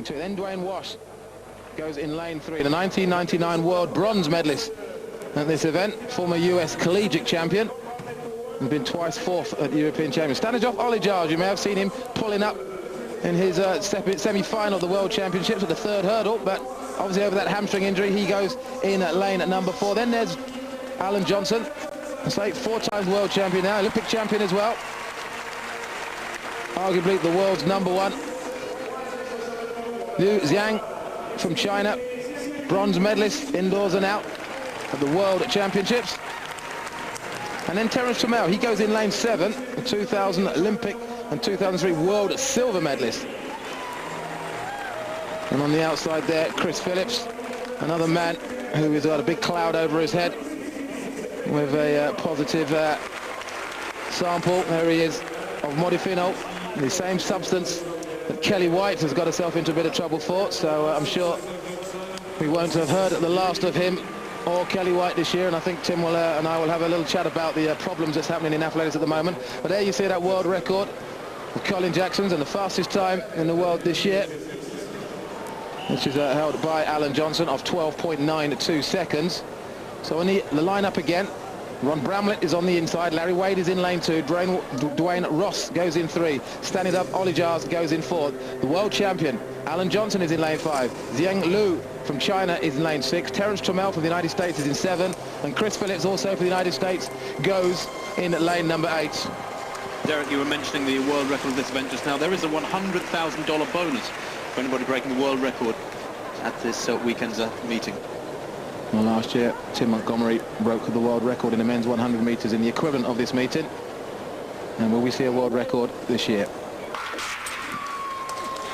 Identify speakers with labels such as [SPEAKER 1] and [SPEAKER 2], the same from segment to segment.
[SPEAKER 1] 2. Then Dwayne Wash goes in lane 3. The 1999 world bronze medalist at this event, former US collegiate champion, and been twice fourth at the European Champions. Olijars, you may have seen him pulling up in his semi-final of the World Championships at the 3rd hurdle, but obviously over that hamstring injury, he goes in at lane at number 4. Then there's Alan Johnson, it's like 4 times world champion now, Olympic champion as well. Arguably the world's #1. Liu Xiang from China, bronze medalist indoors and out at the World Championships. And then Terence Trammell, he goes in lane 7, the 2000 Olympic and 2003 world silver medalist. And on the outside there, Chris Phillips, another man who has got a big cloud over his head with a positive sample. There he is, of modiphenol, the same substance that Kelly White has got herself into a bit of trouble for. So I'm sure we won't have heard the last of him or Kelly White this year, and I think Tim will and I will have a little chat about the problems that's happening in athletics at the moment. But there you see that world record of Colin Jackson's, and the fastest time in the world this year, which is held by Alan Johnson, of 12.92 seconds. So on the lineup again, Ron Bramlett is on the inside, Larry Wade is in lane 2, Dwayne Ross goes in 3, Stanislav Olijars goes in 4. The world champion, Alan Johnson, is in lane 5, Xiang Liu from China is in lane 6, Terence Trammell from the United States is in 7, and Chris Phillips, also for the United States, goes in at lane number 8.
[SPEAKER 2] Derek, you were mentioning the world record of this event just now. There is a $100,000 bonus for anybody breaking the world record at this weekend's meeting.
[SPEAKER 1] Well, last year, Tim Montgomery broke the world record in the men's 100 metres in the equivalent of this meeting. And will we see a world record this year?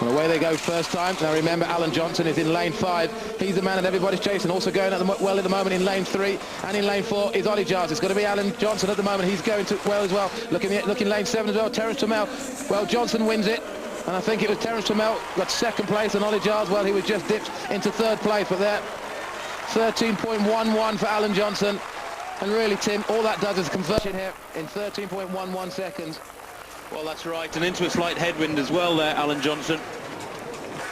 [SPEAKER 1] Well, away they go first time. Now remember, Alan Johnson is in lane 5. He's the man that everybody's chasing. Also going well at the moment in lane 3. And in lane 4 is Olijars. It's going to be Alan Johnson at the moment. He's going to well as well. Looking lane 7 as well. Terence Trammell. Well, Johnson wins it. And I think it was Terence Trammell got 2nd place, and Olijars, well, he was just dipped into 3rd place. But there, 13.11 for Alan Johnson. And really, Tim, all that does is conversion here in 13.11 seconds.
[SPEAKER 2] Well, that's right, and into a slight headwind as well there, Alan Johnson.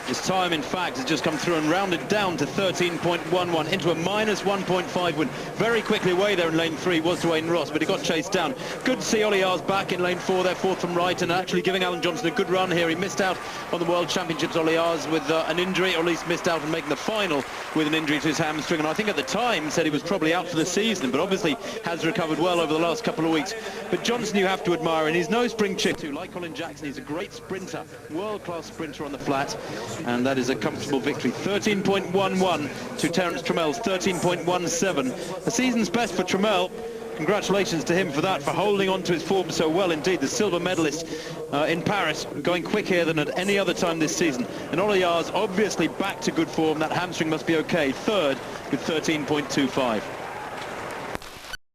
[SPEAKER 2] His time, in fact, has just come through and rounded down to 13.11, into a minus 1.5 win. Very quickly away there in lane 3 was Dwayne Ross, but he got chased down. Good to see Olijars back in lane 4 there, 4th from right, and actually giving Alan Johnson a good run here. He missed out on the World Championships, Olijars, with an injury, or at least missed out on making the final with an injury to his hamstring, and I think at the time said he was probably out for the season, but obviously has recovered well over the last couple of weeks. But Johnson, you have to admire, and he's no spring chick too. Like Colin Jackson, he's a great sprinter, world-class sprinter on the flat, and that is a comfortable victory. 13.11 to Terence Trammell's 13.17. A season's best for Trammell. Congratulations to him for that, for holding on to his form so well indeed. The silver medalist in Paris, going quicker than at any other time this season. And Olijars obviously back to good form. That hamstring must be okay. 3rd with 13.25.